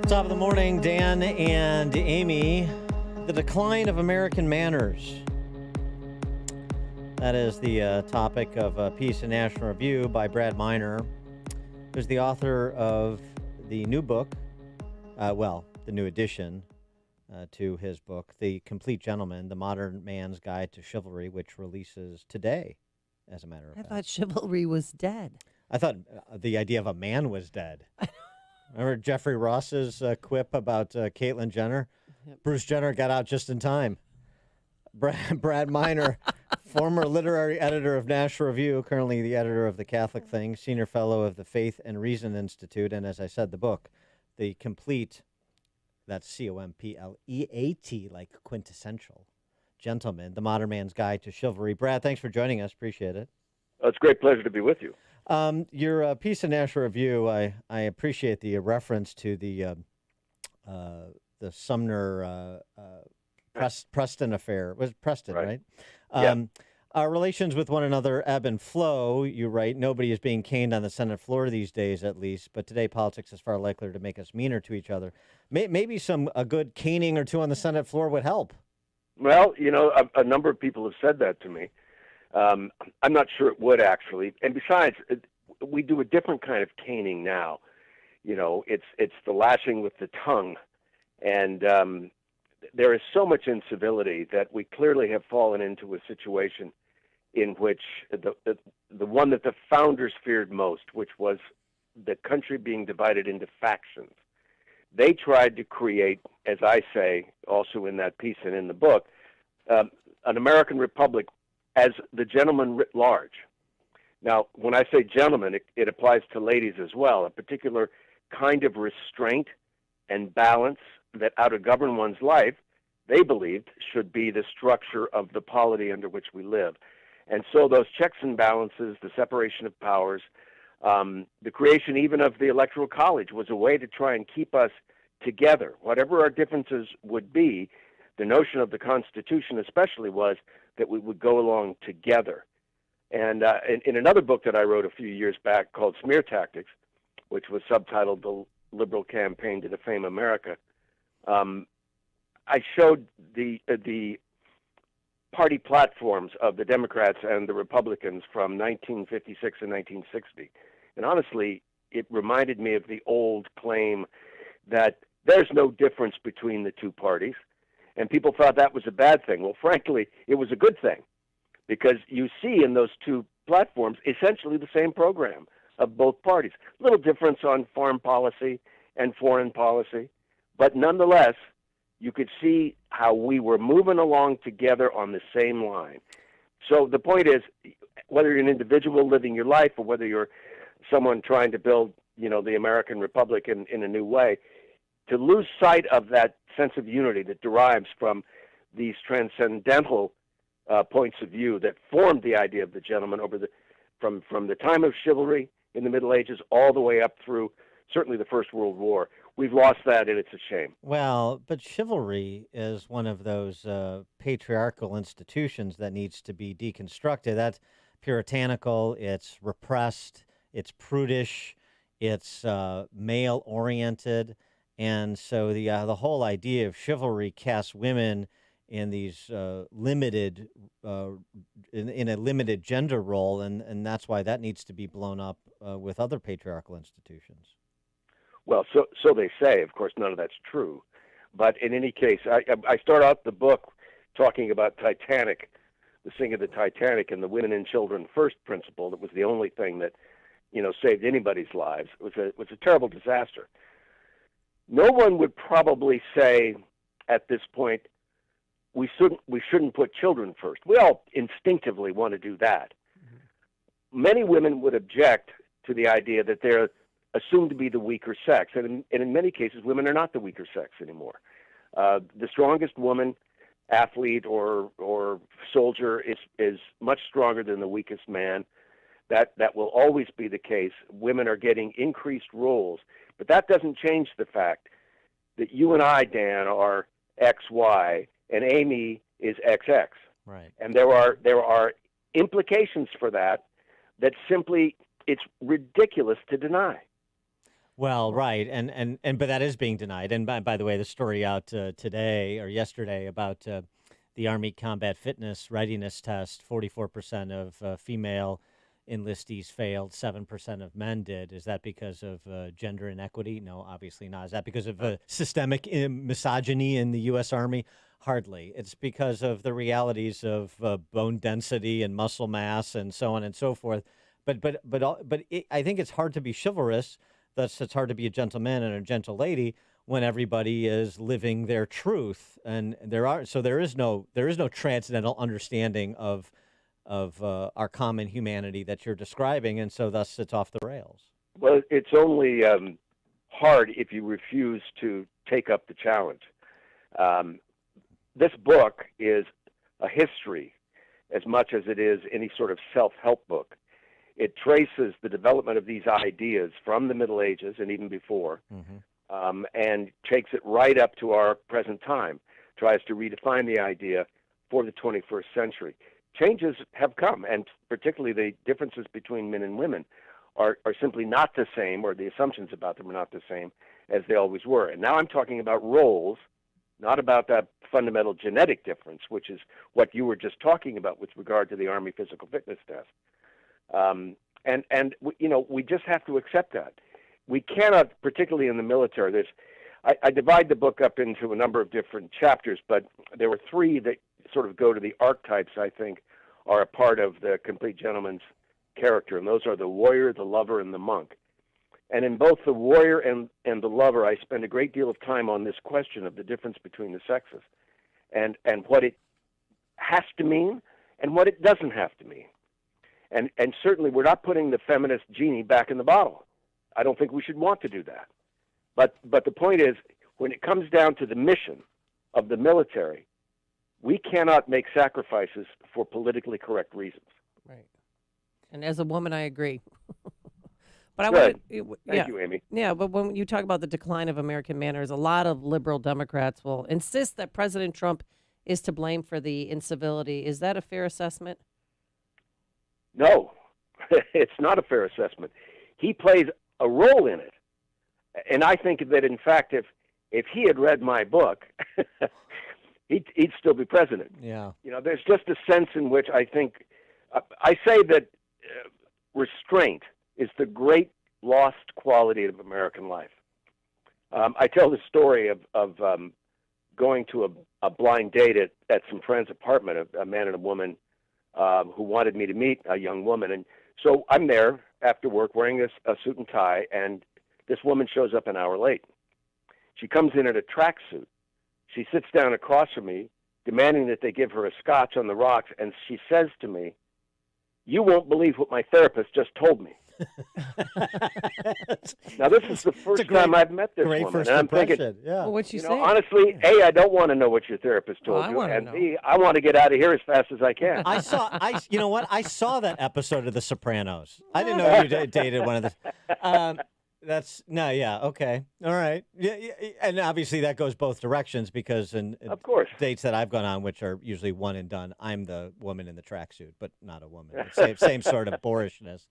Top of the morning, Dan and Amy. The decline of American manners. That is the topic of a piece in National Review by Brad Miner, who's the author of the new book, the new edition to his book, The Complete Gentleman, The Modern Man's Guide to Chivalry, which releases today, as a matter of fact. I thought chivalry was dead. I thought the idea of a man was dead. Remember Jeffrey Ross's quip about Caitlyn Jenner? Yep. Bruce Jenner got out just in time. Brad Miner, former literary editor of National Review, currently the editor of The Catholic Thing, senior fellow of the Faith and Reason Institute, and as I said, the book, The Complete, that's Compleat, like quintessential, Gentleman, The Modern Man's Guide to Chivalry. Brad, thanks for joining us. Appreciate it. It's a great pleasure to be with you. Your piece in National Review, I appreciate the reference to the Sumner Preston affair. It was Preston, right? Our relations with one another ebb and flow, you write. Nobody is being caned on the Senate floor these days, at least. But today, politics is far likelier to make us meaner to each other. Maybe a good caning or two on the Senate floor would help. Well, a number of people have said that to me. I'm not sure it would, actually. And besides, we do a different kind of caning now. It's the lashing with the tongue. And there is so much incivility that we clearly have fallen into a situation in which the one that the founders feared most, which was the country being divided into factions. They tried to create, as I say, also in that piece and in the book, an American republic as the gentleman writ large. Now, when I say gentleman, it applies to ladies as well, a particular kind of restraint and balance that how to govern one's life, they believed, should be the structure of the polity under which we live. And so those checks and balances, the separation of powers, the creation even of the Electoral College was a way to try and keep us together. Whatever our differences would be, the notion of the Constitution especially was that we would go along together. And in another book that I wrote a few years back called Smear Tactics, which was subtitled The Liberal Campaign to Defame America, I showed the party platforms of the Democrats and the Republicans from 1956 and 1960. And honestly, it reminded me of the old claim that there's no difference between the two parties. And people thought that was a bad thing. Well, frankly, it was a good thing because you see in those two platforms essentially the same program of both parties. A little difference on foreign policy and foreign policy, but nonetheless, you could see how we were moving along together on the same line. So the point is, whether you're an individual living your life or whether you're someone trying to build, the American Republic in a new way, to lose sight of that sense of unity that derives from these transcendental points of view that formed the idea of the gentleman from the time of chivalry in the Middle Ages all the way up through certainly the First World War. We've lost that, and it's a shame. Well, but chivalry is one of those patriarchal institutions that needs to be deconstructed. That's puritanical, it's repressed, it's prudish, it's male-oriented. And so the whole idea of chivalry casts women in these limited, in a limited gender role, and that's why that needs to be blown up with other patriarchal institutions. Well, so they say. Of course, none of that's true. But in any case, I start out the book talking about Titanic, the sink of the Titanic, and the women and children first principle. That was the only thing that, saved anybody's lives. It was a terrible disaster. No one would probably say at this point we shouldn't put children first. We all instinctively want to do that. Mm-hmm. Many women would object to the idea that they're assumed to be the weaker sex, and in many cases, women are not the weaker sex anymore. The strongest woman, athlete or soldier, is much stronger than the weakest man. That will always be the case. Women are getting increased roles, but that doesn't change the fact that you and I, Dan, are XY, and Amy is XX. Right. And there are implications for that simply it's ridiculous to deny. Well, right, and but that is being denied. And by the way, the story out today or yesterday about the Army Combat Fitness Readiness Test, 44% of female enlistees failed, 7% of men did. Is that because of gender inequity? No, obviously not. Is that because of systemic misogyny in the U.S. Army? Hardly. It's because of the realities of bone density and muscle mass and so on and so forth. I think it's hard to be chivalrous. Thus, it's hard to be a gentleman and a gentle lady when everybody is living their truth, and there is no transcendental understanding of our common humanity that you're describing, and so thus it's off the rails. Well, it's only hard if you refuse to take up the challenge. This book is a history as much as it is any sort of self-help book. It traces the development of these ideas from the Middle Ages and even before, and takes it right up to our present time, tries to redefine the idea for the 21st century. Changes have come, and particularly the differences between men and women are simply not the same, or the assumptions about them are not the same as they always were. And now I'm talking about roles, not about that fundamental genetic difference, which is what you were just talking about with regard to the Army physical fitness test. We just have to accept that. We cannot, particularly in the military, I divide the book up into a number of different chapters, but there were three that sort of go to the archetypes I think are a part of the complete gentleman's character, and those are the warrior, the lover, and the monk. And in both the warrior and the lover, I spend a great deal of time on this question of the difference between the sexes and what it has to mean and what it doesn't have to mean. And certainly we're not putting the feminist genie back in the bottle. I don't think we should want to do that. But the point is, when it comes down to the mission of the military, we cannot make sacrifices for politically correct reasons. Right. And as a woman, I agree. But Good. Thank you, Amy. Yeah, but when you talk about the decline of American manners, a lot of liberal Democrats will insist that President Trump is to blame for the incivility. Is that a fair assessment? No, it's not a fair assessment. He plays a role in it. And I think that, in fact, if he had read my book, he'd still be president. Yeah. There's just a sense in which I think, I say that restraint is the great lost quality of American life. I tell the story of going to a blind date at some friend's apartment, a man and a woman who wanted me to meet a young woman. And so I'm there after work wearing a suit and tie, and this woman shows up an hour late. She comes in a tracksuit. She sits down across from me, demanding that they give her a scotch on the rocks, and she says to me, "You won't believe what my therapist just told me." Now, this is the first time I've met this woman, first and I'm impression. thinking, Yeah. Well, what'd you say? honestly, A, I don't want to know what your therapist told I you, wanna and know. B, I want to get out of here as fast as I can. You know what? I saw that episode of The Sopranos. I didn't know you dated one of the. Okay, all right, yeah, and obviously that goes both directions because in Of course. dates that I've gone on, which are usually one and done, I'm the woman in the tracksuit, but not a woman. Same sort of boorishness.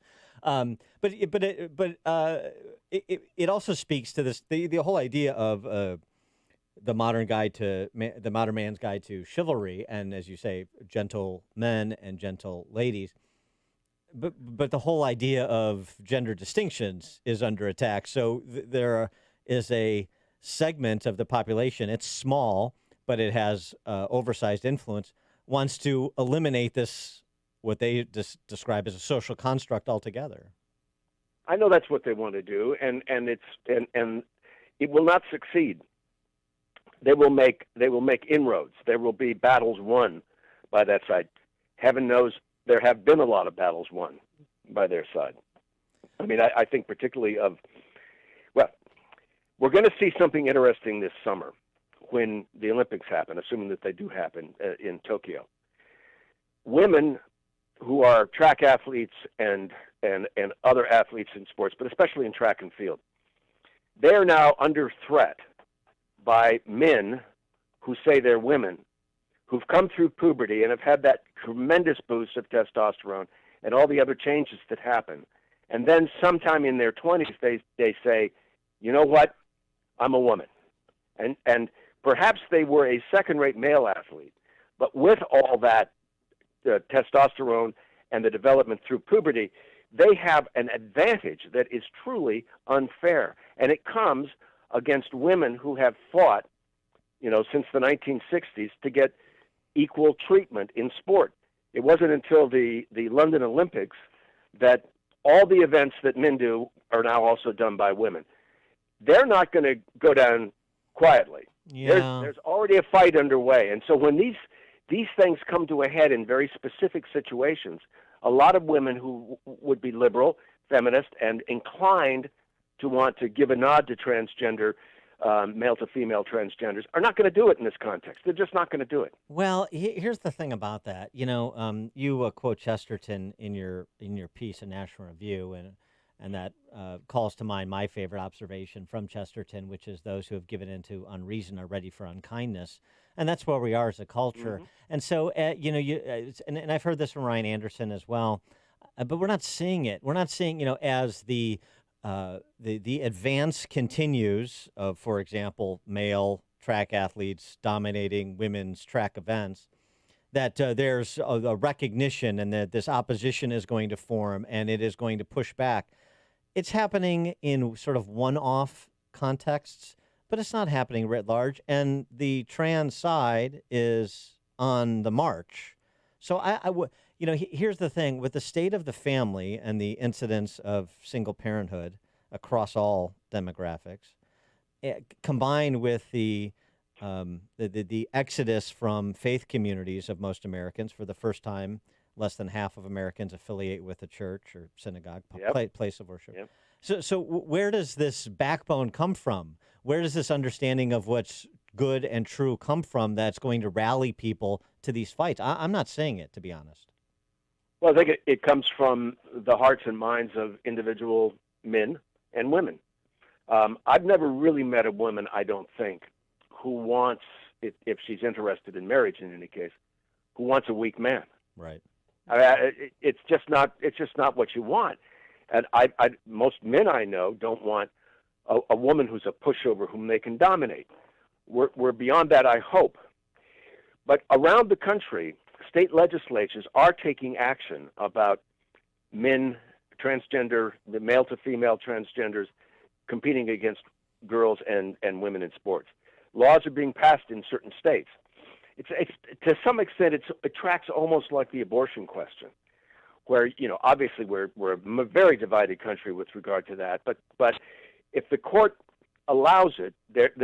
It also speaks to this the whole idea of the modern man's guide to chivalry, and as you say, gentle men and gentle ladies. But the whole idea of gender distinctions is under attack. So there is a segment of the population. It's small, but it has oversized influence. Wants to eliminate this, what they describe as a social construct altogether. I know that's what they want to do, and it will not succeed. They will make inroads. There will be battles won by that side. Heaven knows there have been a lot of battles won by their side. I mean, I think particularly we're going to see something interesting this summer when the Olympics happen, assuming that they do happen in Tokyo. Women who are track athletes and other athletes in sports, but especially in track and field, they are now under threat by men who say they're women, who've come through puberty and have had that tremendous boost of testosterone and all the other changes that happen. And then sometime in their 20s, they say, you know what? I'm a woman. And perhaps they were a second-rate male athlete, but with all that testosterone and the development through puberty, they have an advantage that is truly unfair. And it comes against women who have fought, since the 1960s to get equal treatment in sport. It wasn't until the London Olympics that all the events that men do are now also done by women. They're not going to go down quietly. Yeah. There's already a fight underway. And so when these things come to a head in very specific situations, a lot of women who would be liberal, feminist, and inclined to want to give a nod to transgender, male to female transgenders, are not going to do it in this context. They're just not going to do it. Well, here's the thing about that. You quote Chesterton in your piece in National Review, and that calls to mind my favorite observation from Chesterton, which is those who have given into unreason are ready for unkindness, and that's where we are as a culture. Mm-hmm. And so, and I've heard this from Ryan Anderson as well, but we're not seeing it. We're not seeing, as the advance continues of, for example, male track athletes dominating women's track events, that there's a recognition and that this opposition is going to form and it is going to push back. It's happening in sort of one-off contexts, but it's not happening writ large. And the trans side is on the march. So here's the thing with the state of the family and the incidence of single parenthood across all demographics, combined with the exodus from faith communities of most Americans. For the first time, less than half of Americans affiliate with a church or synagogue, place of worship. Yep. So where does this backbone come from? Where does this understanding of what's good and true come from that's going to rally people to these fights? I'm not saying it, to be honest. Well, I think it comes from the hearts and minds of individual men and women. I've never really met a woman, I don't think, who wants, if she's interested in marriage in any case, who wants a weak man. Right. It's just not what you want. And most men I know don't want a woman who's a pushover whom they can dominate. We're beyond that, I hope. But around the country, state legislatures are taking action about men, the male to female transgenders competing against girls and women in sports. Laws are being passed in certain states. It's to some extent it tracks almost like the abortion question, where obviously we're a very divided country with regard to that. But if the court allows it,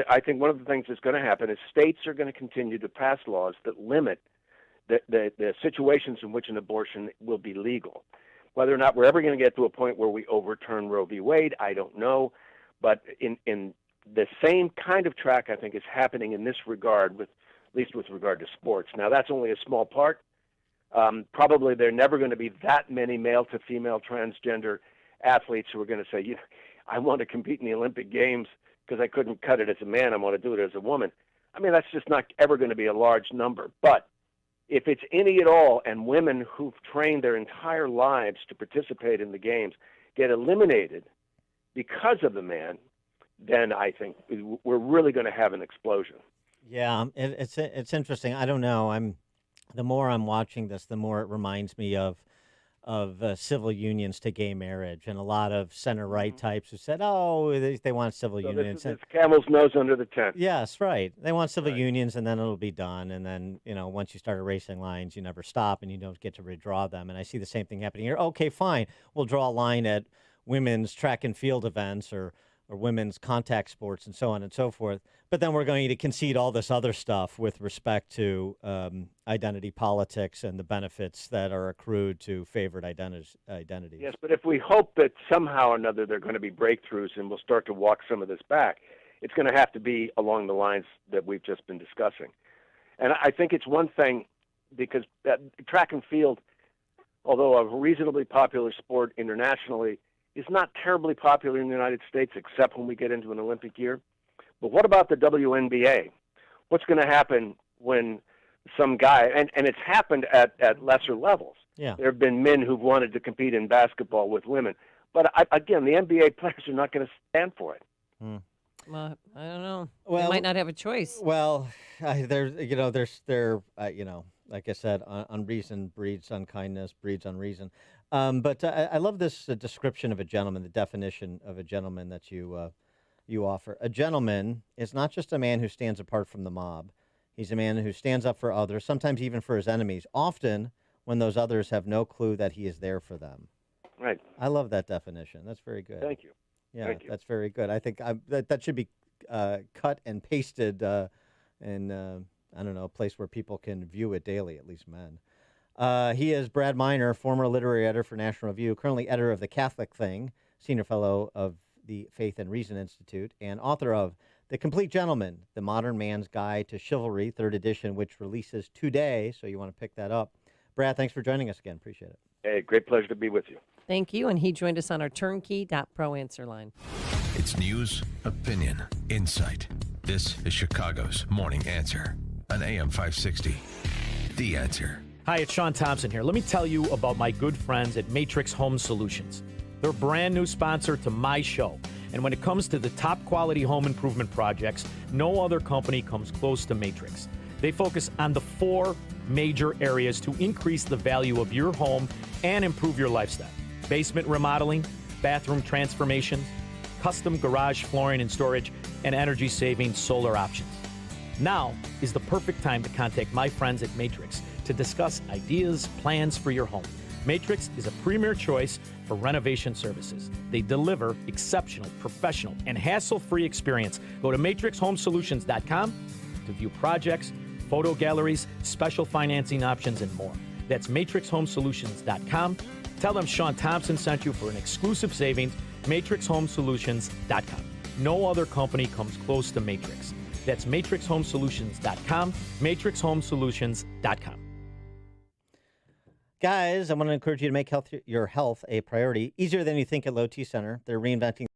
I think one of the things that's going to happen is states are going to continue to pass laws that limit the situations in which an abortion will be legal. Whether or not we're ever going to get to a point where we overturn Roe v. Wade, I don't know. But in the same kind of track, I think, is happening in this regard, at least with regard to sports. Now, that's only a small part. Probably there are never going to be that many male to female transgender athletes who are going to say, I want to compete in the Olympic Games because I couldn't cut it as a man. I want to do it as a woman. I mean, that's just not ever going to be a large number. But if it's any at all, and women who've trained their entire lives to participate in the games get eliminated because of the man, then I think we're really going to have an explosion. Yeah, it's interesting. I don't know. The more I'm watching this, the more it reminds me of civil unions to gay marriage, and a lot of center right types who said, "Oh, they want civil unions." It's camel's nose under the tent. Yes, right. They want civil unions, and then it'll be done. And then once you start erasing lines, you never stop, and you don't get to redraw them. And I see the same thing happening here. Okay, fine. We'll draw a line at women's track and field events or women's contact sports and so on and so forth. But then we're going to concede all this other stuff with respect to identity politics and the benefits that are accrued to favored identities. Yes, but if we hope that somehow or another there are going to be breakthroughs and we'll start to walk some of this back, it's going to have to be along the lines that we've just been discussing. And I think it's one thing because track and field, although a reasonably popular sport internationally, is not terribly popular in the United States except when we get into an Olympic year. But what about the WNBA? What's going to happen when some guy, and it's happened at lesser levels. Yeah. There have been men who've wanted to compete in basketball with women. But again, the NBA players are not going to stand for it. Well, I don't know. They Well, might not have a choice. Well, like I said, unreason breeds unkindness, breeds unreason. But I love this description of a gentleman, the definition of a gentleman that you offer. A gentleman is not just a man who stands apart from the mob. He's a man who stands up for others, sometimes even for his enemies, often when those others have no clue that he is there for them. Right. I love that definition. That's very good. Thank you. Yeah, Thank you. that's very good. I think that should be cut and pasted in, I don't know, a place where people can view it daily, at least men. He is Brad Miner, former literary editor for National Review, currently editor of The Catholic Thing, senior fellow of the Faith and Reason Institute, and author of The Complete Gentleman, The Modern Man's Guide to Chivalry, third edition, which releases today, so you want to pick that up. Brad, thanks for joining us again. Appreciate it. Hey, great pleasure to be with you. Thank you. And he joined us on our turnkey.pro answer line. It's news, opinion, insight. This is Chicago's Morning Answer on AM 560. The Answer. Hi, it's Sean Thompson here. Let me tell you about my good friends at Matrix Home Solutions. They're a brand new sponsor to my show. And when it comes to the top quality home improvement projects, no other company comes close to Matrix. They focus on the 4 major areas to increase the value of your home and improve your lifestyle. Basement remodeling, bathroom transformations, custom garage flooring and storage, and energy-saving solar options. Now is the perfect time to contact my friends at Matrix to discuss ideas, plans for your home. Matrix is a premier choice for renovation services. They deliver exceptional, professional, and hassle-free experience. Go to matrixhomesolutions.com to view projects, photo galleries, special financing options, and more. That's matrixhomesolutions.com. Tell them Sean Thompson sent you for an exclusive savings, matrixhomesolutions.com. No other company comes close to Matrix. That's matrixhomesolutions.com, matrixhomesolutions.com. Guys, I want to encourage you to make your health a priority. Easier than you think at Low T Center. They're reinventing